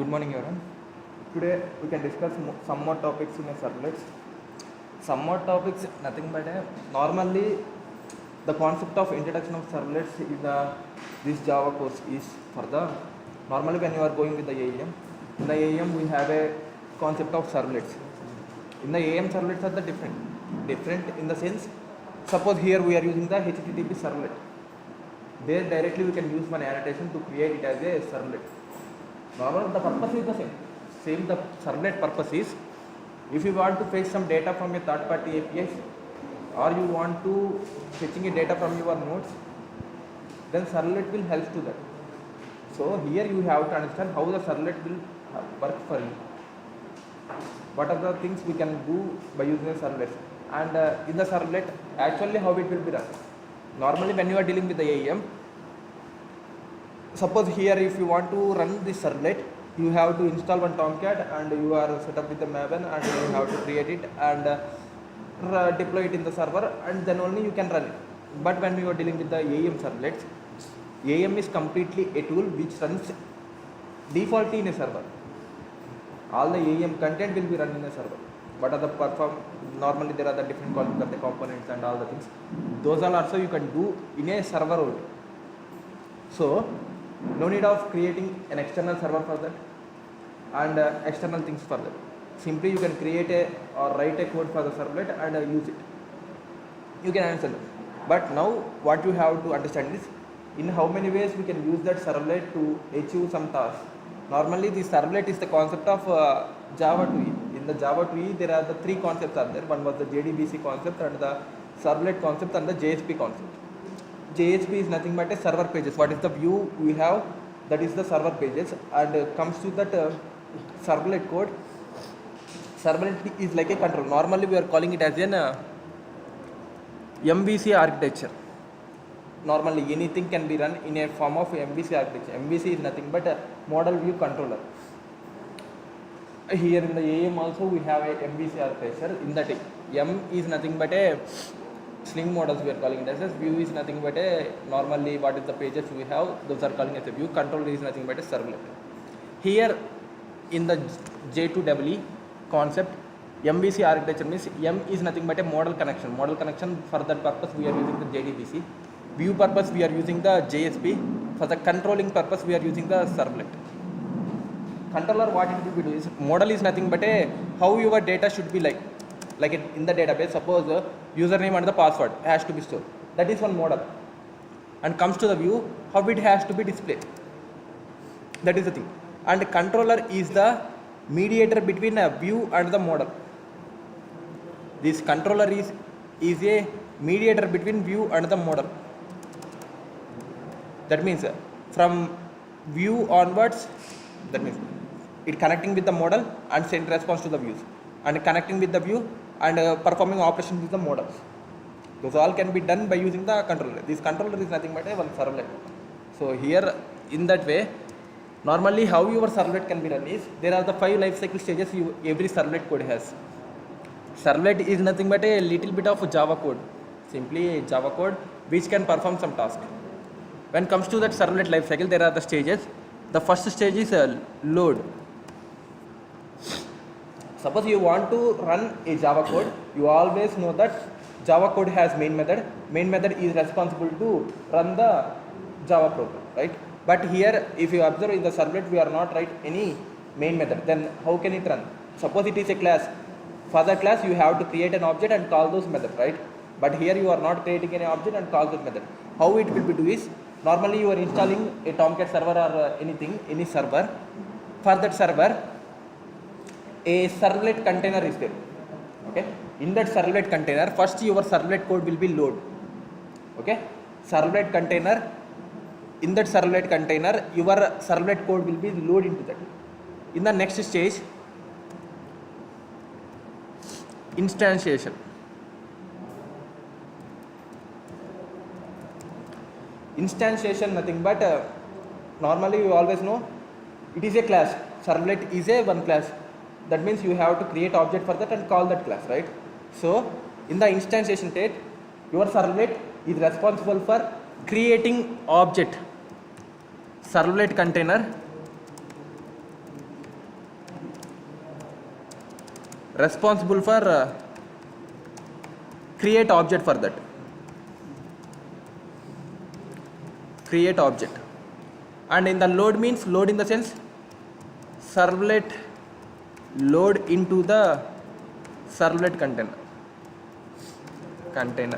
Good morning everyone. Today we can discuss some more topics in a servlets. Some more topics, nothing but normally the concept of introduction of servlets in this Java course is for the normally when you are going with the AEM. In the AEM we have a concept of servlets. In the AEM servlets are the different in the sense. Suppose here we are using the HTTP servlet. There directly we can use one annotation to create it as a servlet. Normally the purpose is the same. The servlet purpose is if you want to fetch some data from a third party APIs or you want to fetching a data from your nodes, then servlet will help to that. So here you have to understand how the servlet will work for you. What are the things we can do by using a servlet, and in the servlet actually how it will be run. Normally when you are dealing with the AEM, suppose here if you want to run this servlet, you have to install one Tomcat and you are set up with the Maven and you have to create it and deploy it in the server, and then only you can run it. But when you are dealing with the AEM servlets, AEM is completely a tool which runs defaultly in a server. All the AEM content will be run in a server. What are the normally there are the different columns of the components and all the things. Those are also you can do in a server only. So no need of creating an external server for that and external things for that. Simply you can create or write a code for the servlet and use it. You can understand that. But now what you have to understand is in how many ways we can use that servlet to achieve some task. Normally the servlet is the concept of Java 2E. In the Java 2E there are the three concepts are there. One was the JDBC concept and the servlet concept and the JSP concept. JSP is nothing but a server pages. What is the view we have? That is the server pages, and comes to that servlet code. Servlet is like a control. Normally we are calling it as an MVC architecture. Normally anything can be run in a form of MVC architecture. MVC is nothing but a model view controller. Here in the AEM also we have a MVC architecture. In that M is nothing but a Sling models we are calling it as view is nothing but a normally what is the pages we have, those are calling as a view. Controller is nothing but a servlet. Here in the J2EE concept, MVC architecture means M is nothing but a model connection. Model connection, for that purpose we are using the JDBC. View purpose we are using the JSP. For the controlling purpose we are using the servlet. Controller what it will do is model is nothing but a how your data should be like in the database. Suppose username and the password has to be stored. That is one model. And comes to the view, how it has to be displayed. That is the thing. And controller is the mediator between a view and the model. This controller is a mediator between view and the model. That means from view onwards, that means it connecting with the model and send response to the views, and connecting with the view and performing operations with the models. Those all can be done by using the controller. This controller is nothing but a one servlet. So here in that way, normally how your servlet can be run is there are the 5 lifecycle stages every servlet code has. Servlet is nothing but a little bit of Java code, simply a Java code which can perform some task. When comes to that servlet lifecycle, there are the stages. The first stage is load. Suppose you want to run a Java code, you always know that Java code has main method. Main method is responsible to run the Java program, right? But here, if you observe in the servlet, we are not write any main method. Then how can it run? Suppose it is a class. For that class, you have to create an object and call those methods, right? But here you are not creating any object and call those method. How it will be do is normally you are installing a Tomcat server or anything, any server. For that server, a servlet container is there. Okay, in that servlet container, first your servlet code will be load. Okay, servlet container. In that servlet container, your servlet code will be load into that. In the next stage, instantiation. Instantiation nothing but normally you always know it is a class. Servlet is a one class. That means you have to create object for that and call that class, right? So in the instantiation state, your servlet is responsible for creating object servlet container responsible for create object for that. Create object. And in the load means load in the sense servlet load into the servlet container.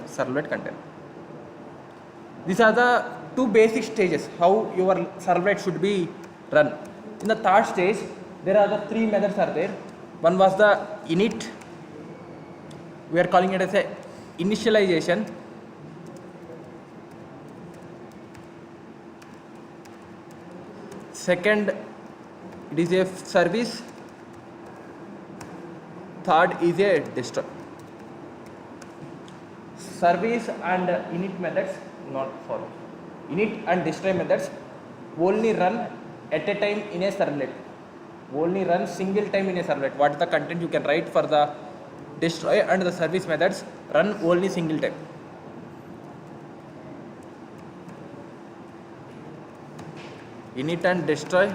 Servlet container. These are the two basic stages how your servlet should be run. In the third stage, there are the three methods are there. One was the init. We are calling it as a initialization. Second, it is a service. Third is a destroy. Service and init methods not follow. Init and destroy methods only run at a time in a servlet. Only run single time in a servlet. What is the content you can write for the destroy and the service methods run only single time. Init and destroy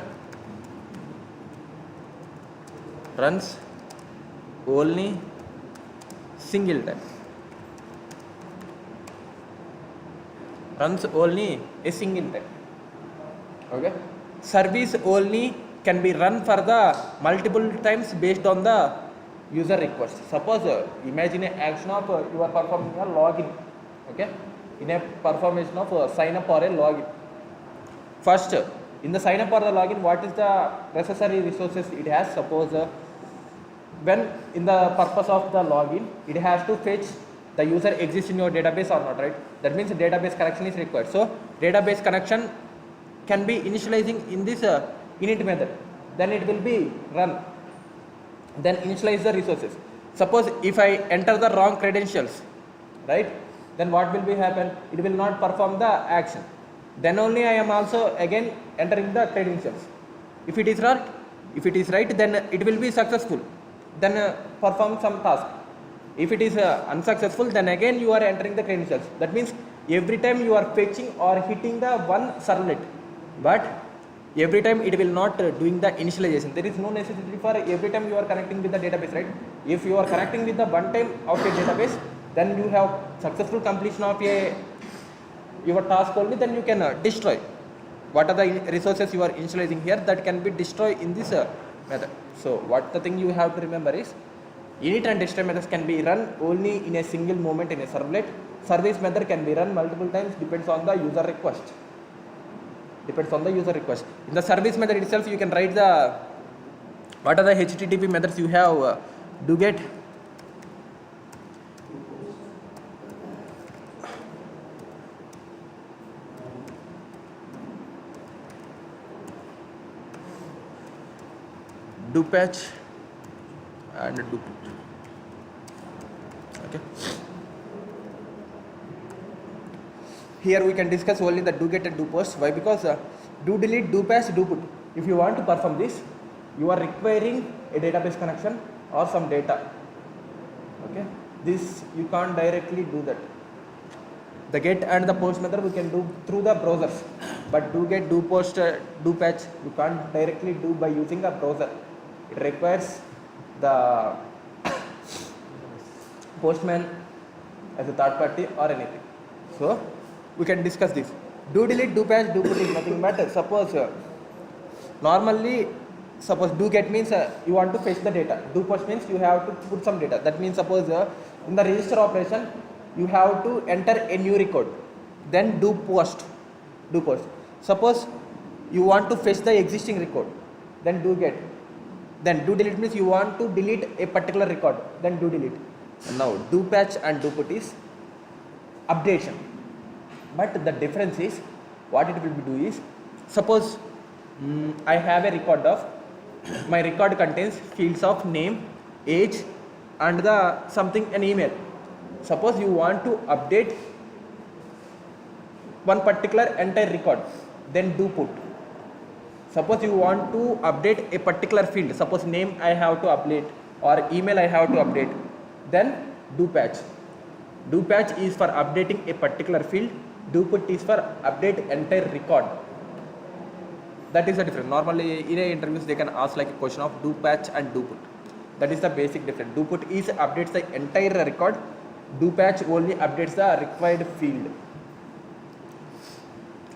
runs only single time. Runs only a single time. Okay. Service only can be run for the multiple times based on the user request. Suppose imagine an action of you are performing a login. Okay. In a performance of sign up or a login. First, in the sign up or the login, what is the necessary resources it has? Suppose when in the purpose of the login, it has to fetch the user exists in your database or not, right? That means database connection is required. So database connection can be initializing in this init method. Then it will be run. Then initialize the resources. Suppose if I enter the wrong credentials, right? Then what will be happen? It will not perform the action. Then only I am also again entering the credentials. If it is right, then it will be successful. Then perform some task. If it is unsuccessful, then again you are entering the credentials. That means every time you are fetching or hitting the one servlet, but every time it will not doing the initialization. There is no necessity for every time you are connecting with the database, right? If you are connecting with the one time of a database, then you have successful completion of your task only, then you can destroy. What are the resources you are initializing here that can be destroyed in this method? So what the thing you have to remember is init and destroy methods can be run only in a single moment in a servlet. Service method can be run multiple times, depends on the user request. In the service method itself, you can write the what are the HTTP methods you have. Do get, do patch and do put. Okay. Here we can discuss only the do get and do post. Why? Because do delete, do patch, do put. If you want to perform this, you are requiring a database connection or some data. Okay. This you can't directly do that. The get and the post method we can do through the browsers, but do get, do post, do patch you can't directly do by using a browser. It requires the postman as a third party or anything. So we can discuss this. Do delete, do patch, do put is nothing but suppose normally do get means you want to fetch the data. Do post means you have to put some data. That means suppose in the register operation you have to enter a new record. Then do post. Suppose you want to fetch the existing record. Then do get. Then do delete means you want to delete a particular record. Then do delete. Now do patch and do put is updation. But the difference is what it will be do is suppose I have a record of my record contains fields of name, age and the something an email. Suppose you want to update one particular entire record, then do put. Suppose you want to update a particular field, suppose name I have to update or email I have to update, then do patch. Do patch is for updating a particular field, do put is for update entire record. That is the difference. Normally in a interviews they can ask like a question of do patch and do put. That is the basic difference. Do put is updates the entire record. Do patch only updates the required field.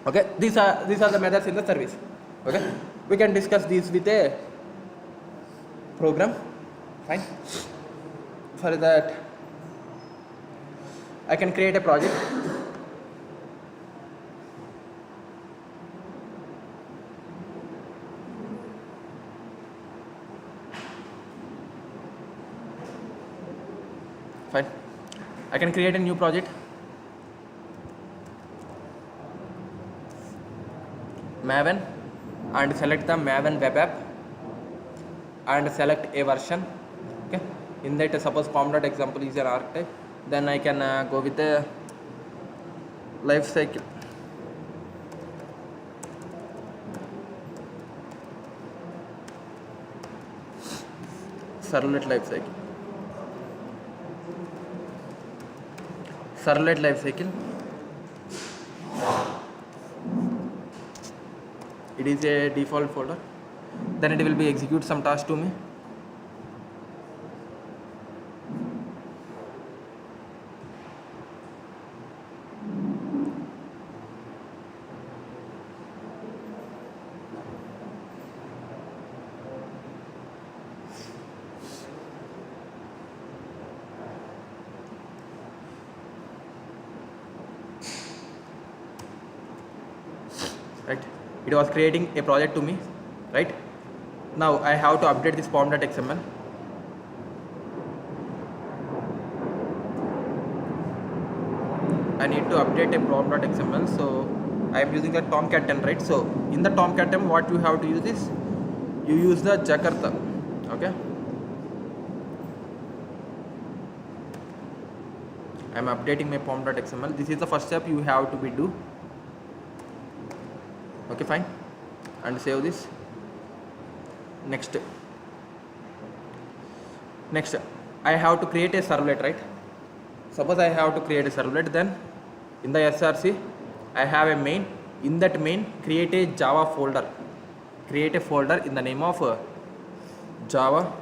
Okay, these are the methods in the service. Okay, we can discuss these with a program. Fine. For that, I can create a project. Fine. I can create a new project. Maven, and select the Maven web app and select a version. Okay. In that, suppose pom.example is an archetype. Then I can go with the lifecycle. Servlet lifecycle. Servlet lifecycle. It is a default folder. Then it will be execute some task to me. Right, it was creating a project to me. Right, now I have to update this pom.xml. I need to update a pom.xml, so I am using the Tomcat 10, right? So in the Tomcat 10, what you have to use is you use the Jakarta. Okay, I am updating my pom.xml. This is the first step you have to be do. Okay, fine, and save this. Next, I have to create a servlet, right? Suppose I have to create a servlet, then in the src I have a main. In that main, create a Java folder. Create a folder in the name of Java.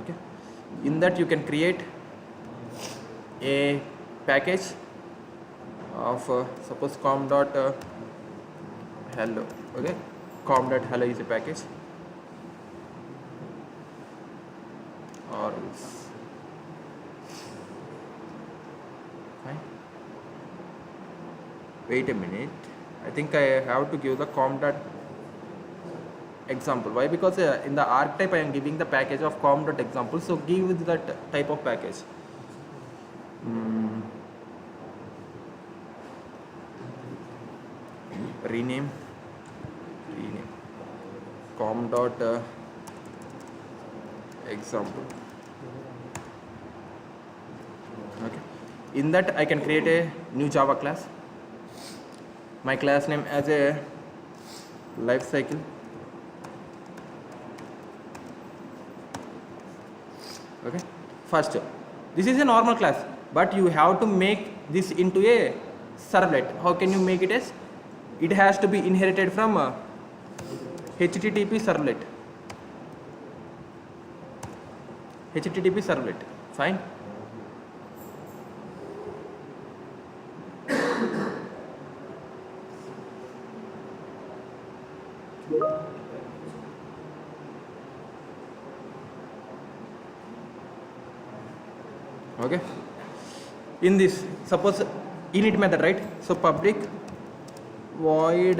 Okay, in that you can create a package of suppose com.hello. Okay, com.hello is a package, or fine. Wait a minute, I think I have to give the com.example. Why? Because in the archetype I am giving the package of com.example, so give that type of package. Rename com.example. Okay, in that I can create a new Java class. My class name as a lifecycle. Okay, first, this is a normal class, but you have to make this into a servlet. How can you make it as? It has to be inherited from HttpServlet. HttpServlet. Fine. Okay. In this, suppose init method, right? So public void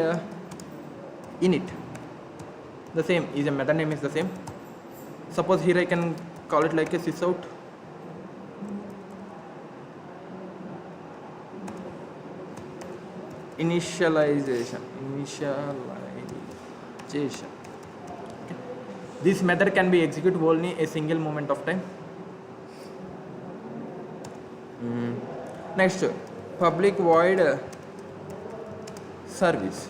init. The same is a method name is the same. Suppose here I can call it like a sysout. Initialization. Okay. This method can be executed only a single moment of time. Next, public void service.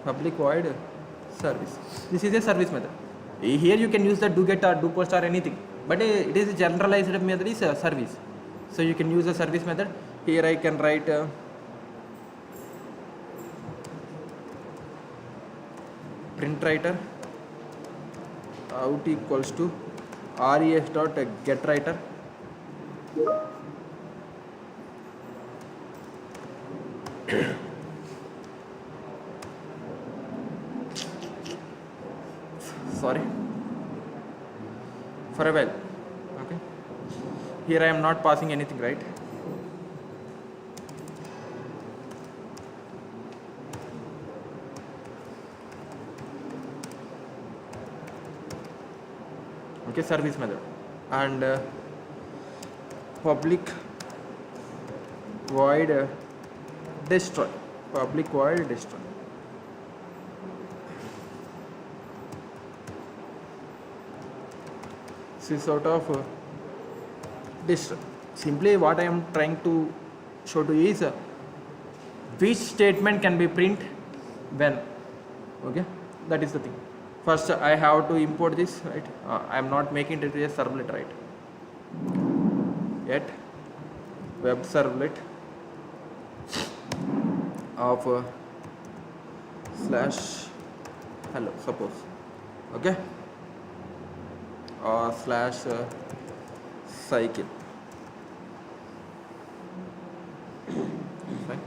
Public void service. This is a service method. Here you can use the do get or do post or anything, but it is a generalized method is a service. So you can use a service method. Here I can write print writer out equals to res dot get writer sorry for a while. Okay, here I am not passing anything, right? Okay, service method and public void destroy, public void destroy. This is sort of destroy. Simply what I am trying to show to you is which statement can be print when. Okay, that is the thing. First I have to import this, right? I am not making it a servlet, right? Yet web servlet of slash hello, suppose. Okay, or slash cycle. Fine.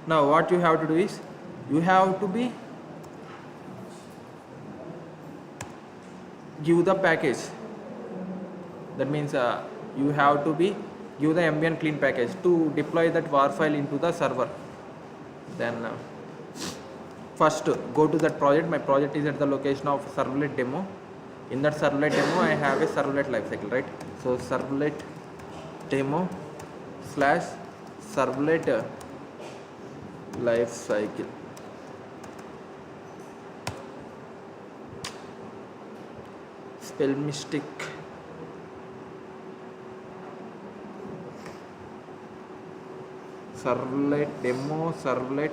Now what you have to do is you have to be give the package. That means you have to be give the ambient clean package to deploy that var file into the server. Then first go to that project. My project is at the location of servlet demo. In that servlet demo I have a servlet lifecycle, right? So servlet demo slash servlet lifecycle. Spell mistake. Servlet demo servlet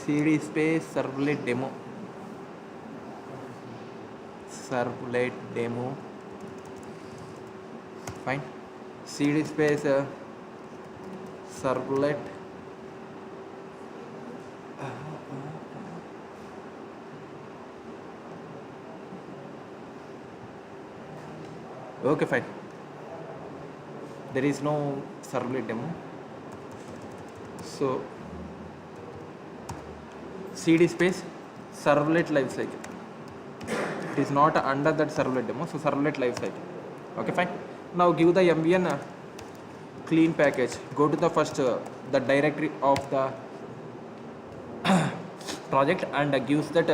cd space servlet demo fine, cd space servlet okay, fine. There is no servlet demo, so cd space servlet lifecycle. It is not under that servlet demo, so servlet lifecycle. Okay, fine. Now give the ambient clean package. Go to the first the directory of the project and gives that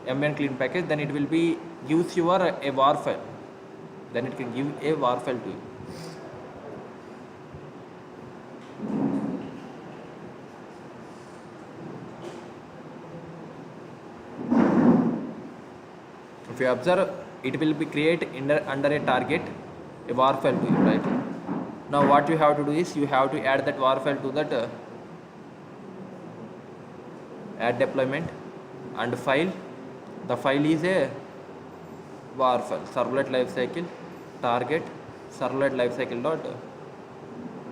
ambient clean package. Then it will be gives your a var file. Then it can give a var file to you. If you observe, it will be create under a target a var file to you, right? Now what you have to do is you have to add that var file to that add deployment and file. The file is a var file, servlet lifecycle target servlet lifecycle dot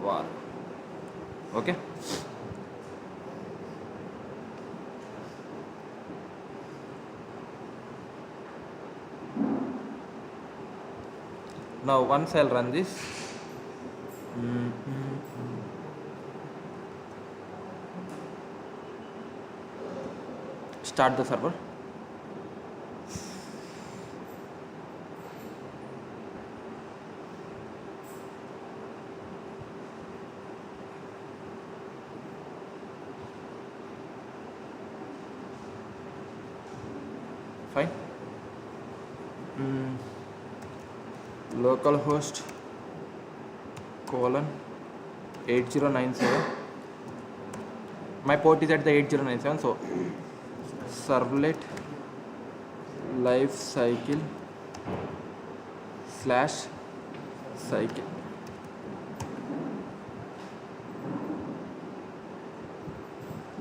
var. Okay. Now once I'll run this, start the server. Fine. Localhost :8097. My port is at the 8097, so servlet lifecycle /cycle.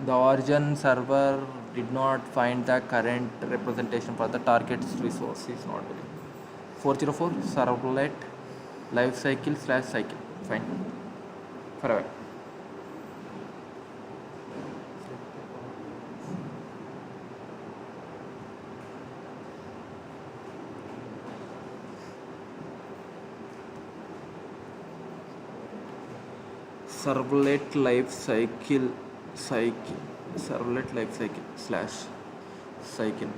The origin server did not find the current representation for the target's resource is not available. 404 servlet lifecycle /cycle. Fine. forever. Servlet Lifecycle Servlet Lifecycle / cycle.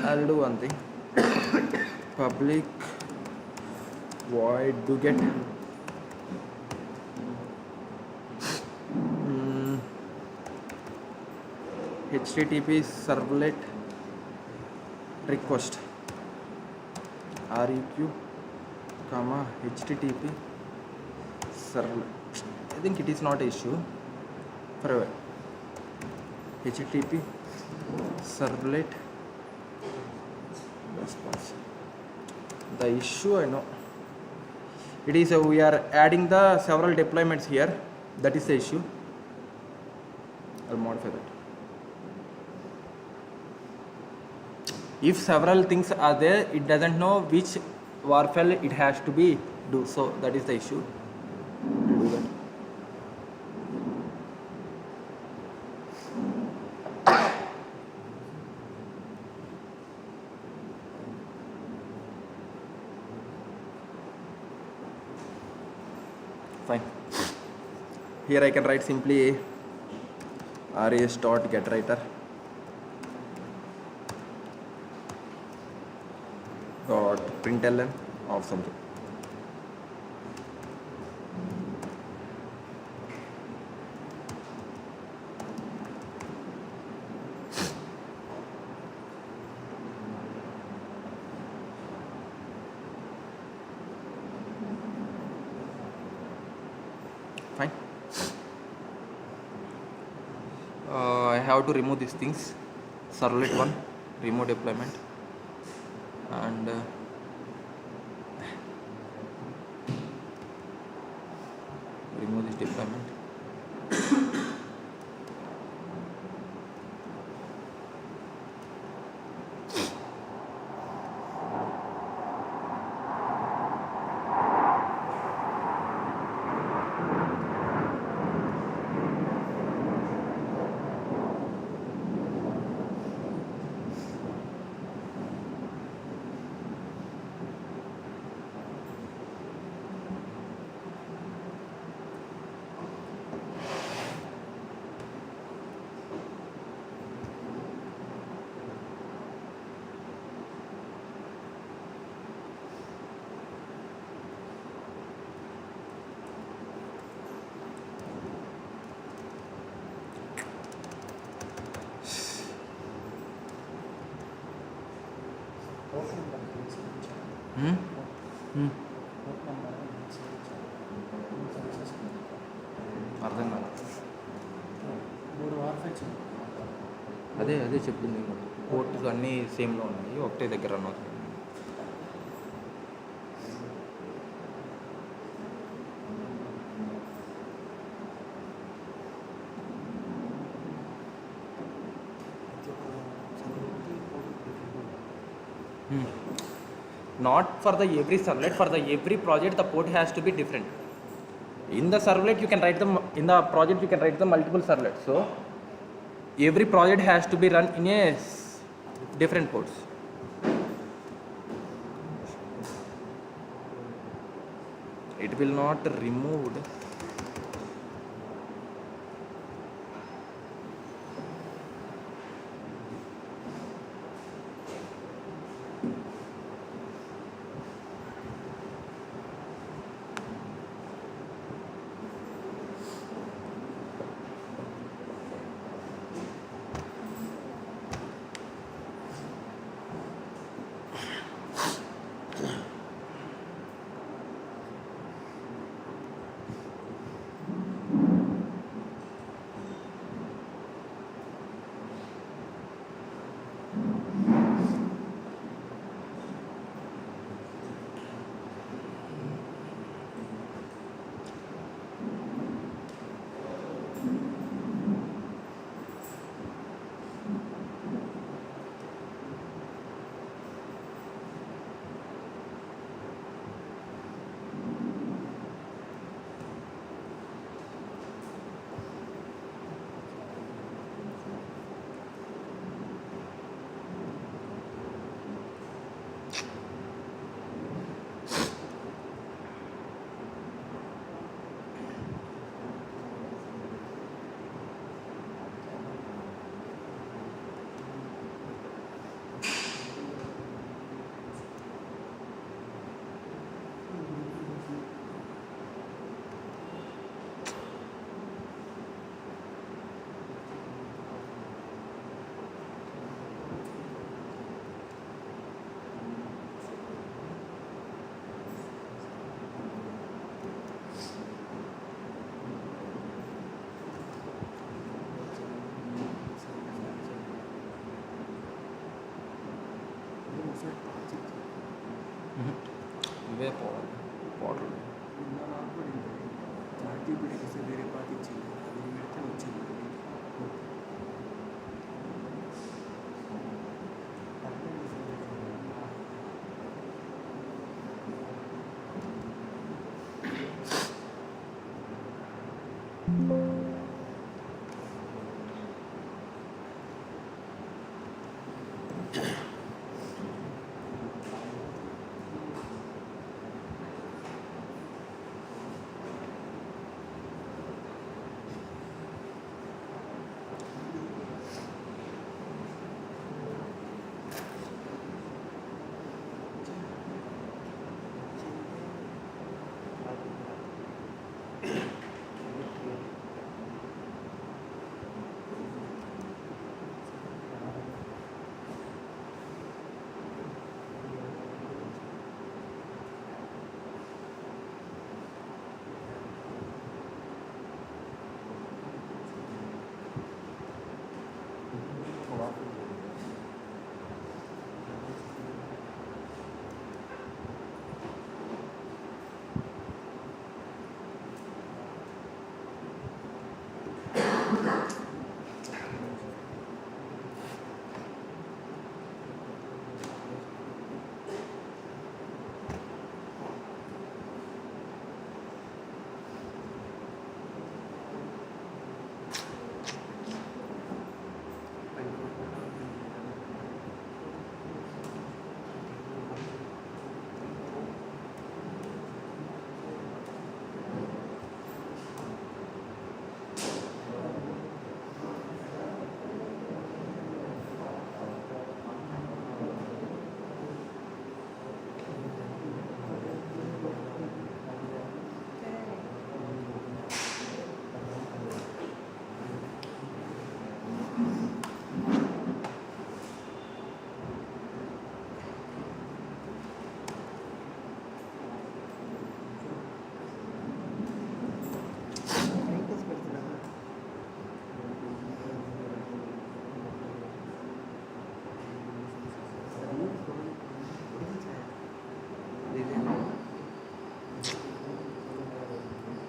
I'll do one thing. Public void do get HTTP servlet request REQ comma HTTP servlet. I think it is not an issue forever. HTTP servlet response. The issue I know. It is we are adding the several deployments here. That is the issue. I'll modify that. If several things are there, it doesn't know which var file it has to be do. So that is the issue. Do that. Fine. Here I can write simply res.getWriter .println of something. Fine. I have to remove these things. Servlet 1, remove deployment, and remove this deployment. అర్థం కాదు. అదే చెప్పింది. Ports అన్నీ సేమ్లో ఉన్నాయి, ఒకటే దగ్గర run అవుతుంది. Not for the every servlet, for the every project the port has to be different. In the servlet you can write them, in the project you can write the multiple servlets, so every project has to be run in a different ports. It will not removed. ఇవే portal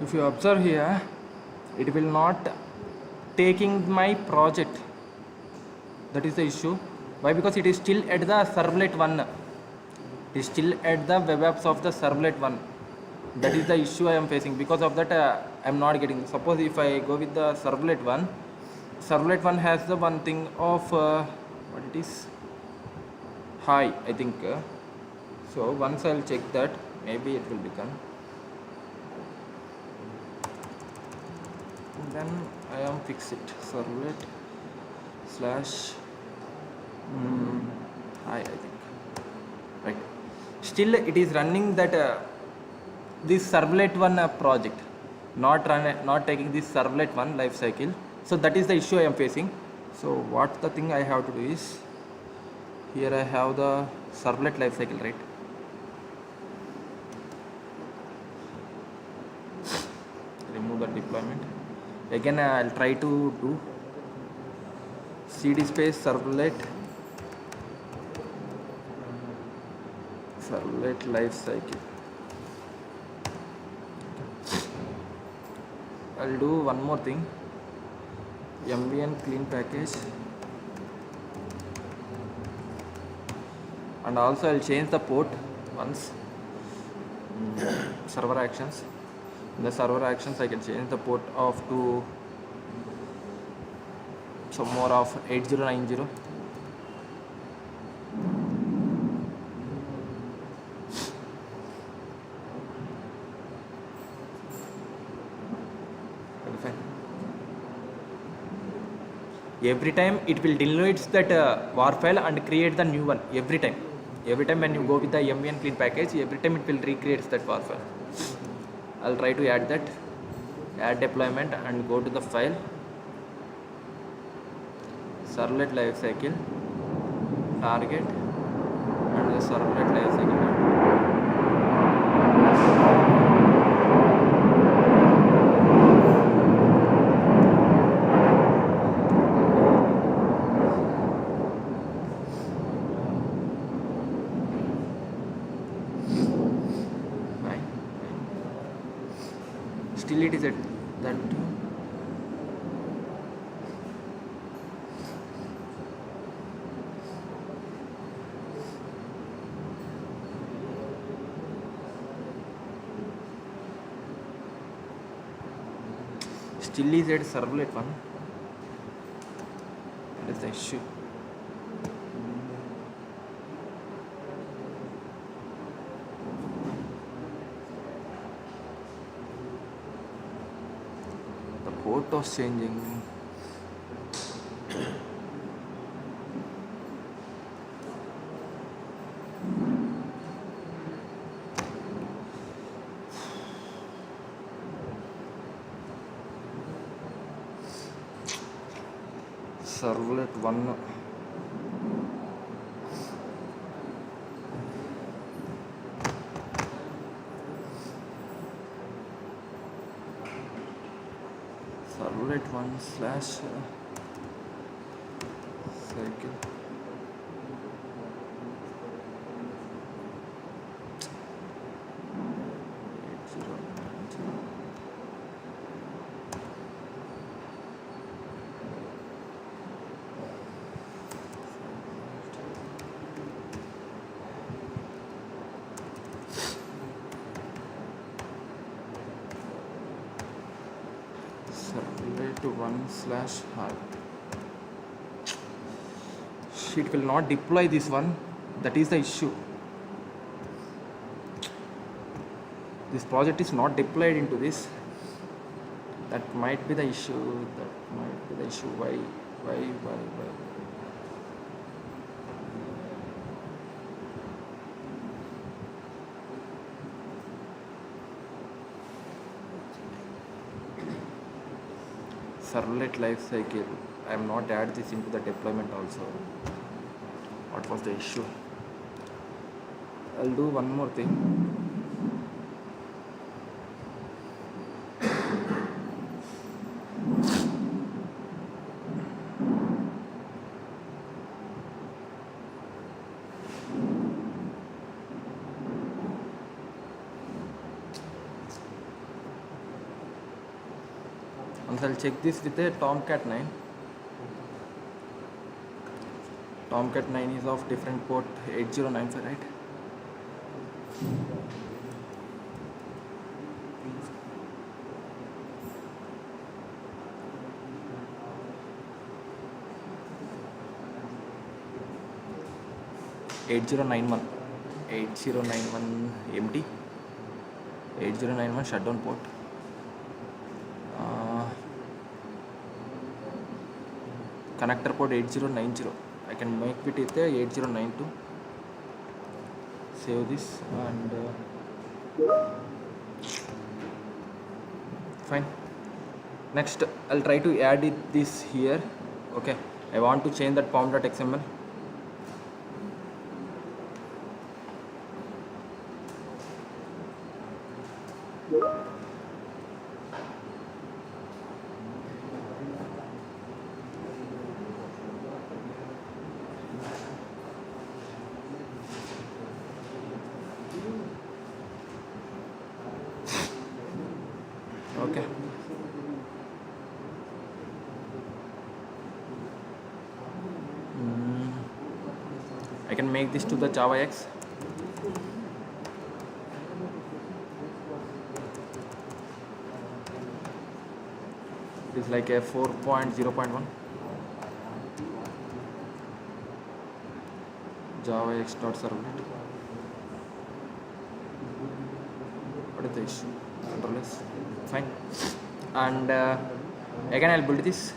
If you observe here, it will not taking my project. That is the issue. Why? Because it is still at the servlet 1. It is still at the web apps of the servlet 1. That is the issue I am facing. Because of that, I am not getting. Suppose if I go with the servlet 1 has the one thing of what it is, high, I think. So once I will check that, maybe it will become. Then I am fix it servlet slash I think, right. Still it is running that this servlet 1 project, not taking this servlet 1 life cycle. So that is the issue I am facing. So what the thing I have to do is, here I have the servlet life cycle, right. Remove the deployment. Again I'll try to do cd space servlet life cycle. I'll do one more thing, mvn clean package, and also I'll change the port once. Server actions. In the server actions I can change the port of to some more of 8090. Okay. Every time it will delete that war file and create the new one. Every time when you go with the mvn clean package, every time it will recreate that war file. I'll try to add that, add deployment, and go to the file, servlet lifecycle, target, and the servlet lifecycle. still it is at that. Still is at servlet 1. That is the issue. The port was changing. Servlet 1. Servlet 1 slash cycle. Servlet 1 slash hard. It will not deploy this one. That is the issue. This project is not deployed into this. That might be the issue. Why? Servlet lifecycle. I am not add this into the deployment also. What was the issue? I'll do one more thing. Once I'll check this with a Tomcat 9. Tomcat 9 is of different port 8095, right? $8091 empty, 8091 shutdown port. Connector port 8090. I can make it with 8092. Save this and fine. Next, I'll try to add this here. Okay, I want to change that pom.xml. Okay. I can make this to the JavaX. It is like a 4.0.1 JavaX.servlet. What is the issue? Control S. Fine. And again I'll build this.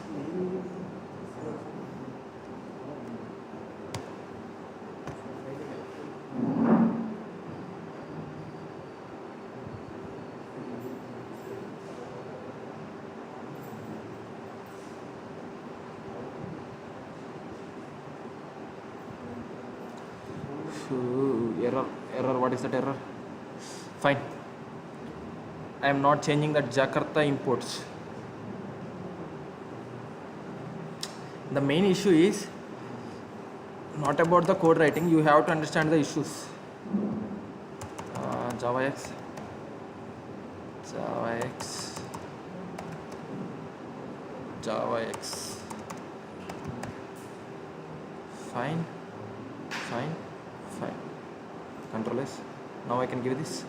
Error, what is that error? Fine. I am not changing the Jakarta imports. The main issue is not about the code writing. You have to understand the issues. JavaX. Java X. Fine. Control S. Now I can give this.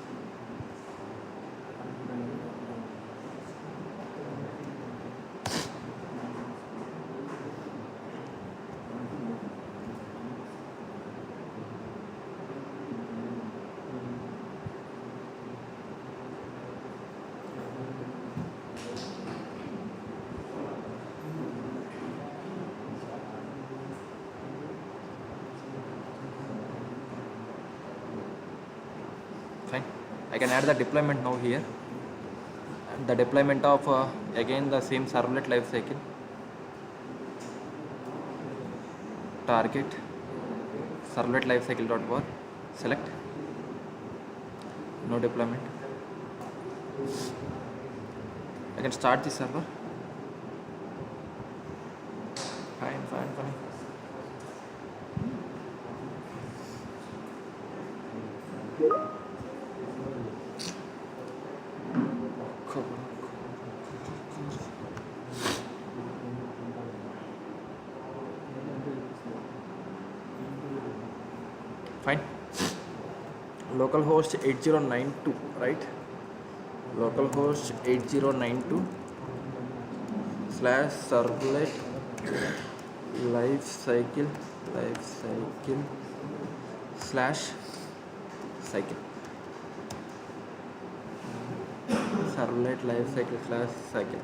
Fine. I can add the deployment now here. And the deployment of again the same servlet lifecycle. Target servlet lifecycle.var. Select. No deployment. I can start the server. Fine. Fine. Localhost 8092, right? Localhost 8092 / servlet lifecycle / cycle. Servlet lifecycle / cycle.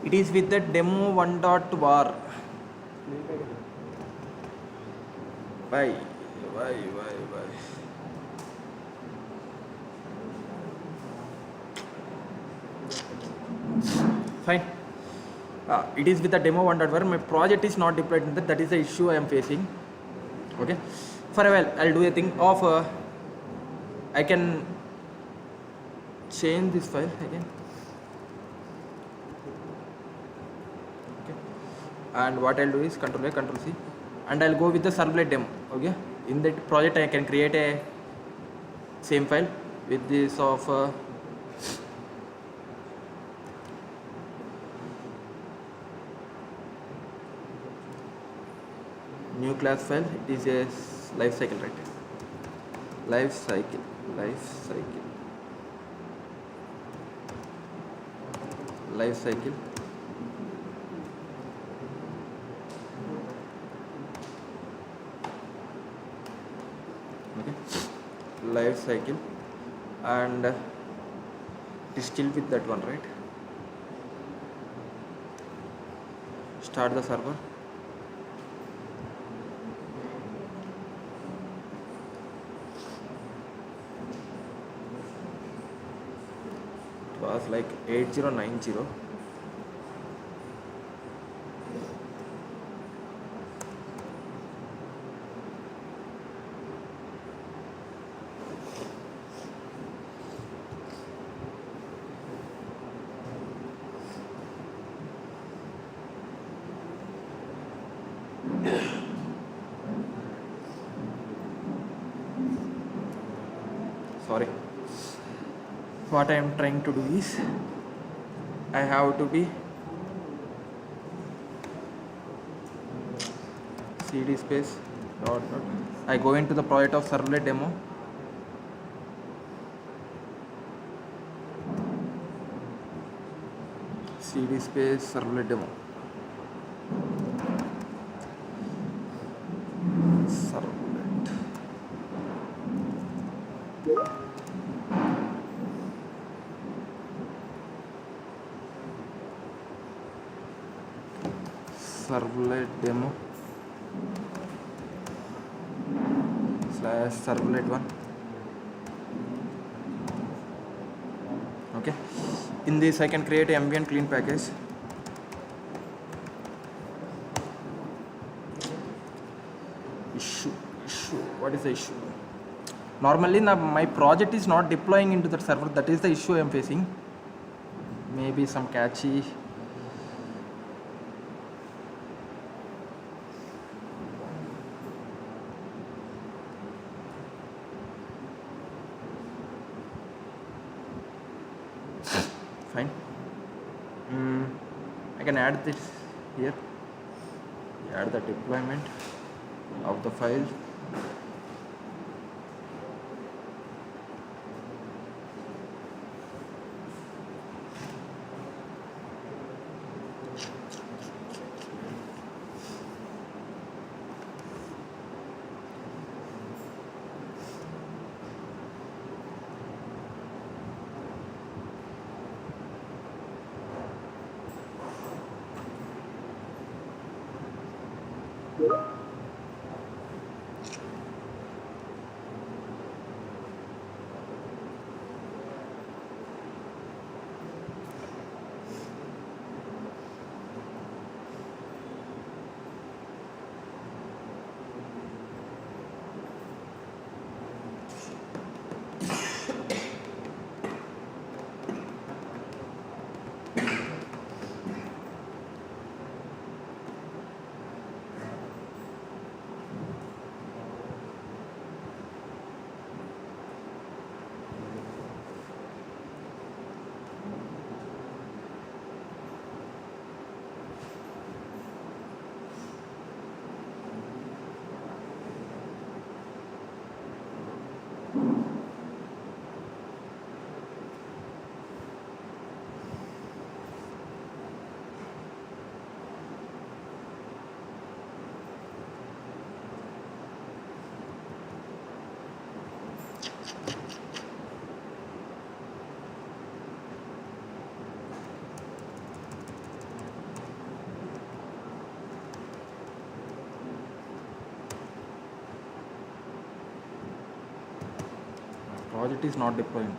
It is with the demo 1.var. Why? Fine. It is with the demo 1.var. My project is not deployed in that. That is the issue I am facing. Okay. For a while, I'll do a thing of I can change this file again. And what I'll do is Control A, Control C, and I'll go with the servlet demo. Okay, in that project I can create a same file with this of new class file. It is a lifecycle, right? Lifecycle. Lifecycle, and it is still with that one, right? Start the server. It was like 8090. Sorry, what I am trying to do is I have to be cd space dot. I go into the project of servlet demo. Cd space servlet demo. Servlet demo / servlet 1. Okay, in this I can create a ambient clean package. Issue, what is the issue? Normally my project is not deploying into that server. That is the issue I am facing. Maybe some catchy. fine. I can add this here. Add the deployment of the file. Project is not deploying.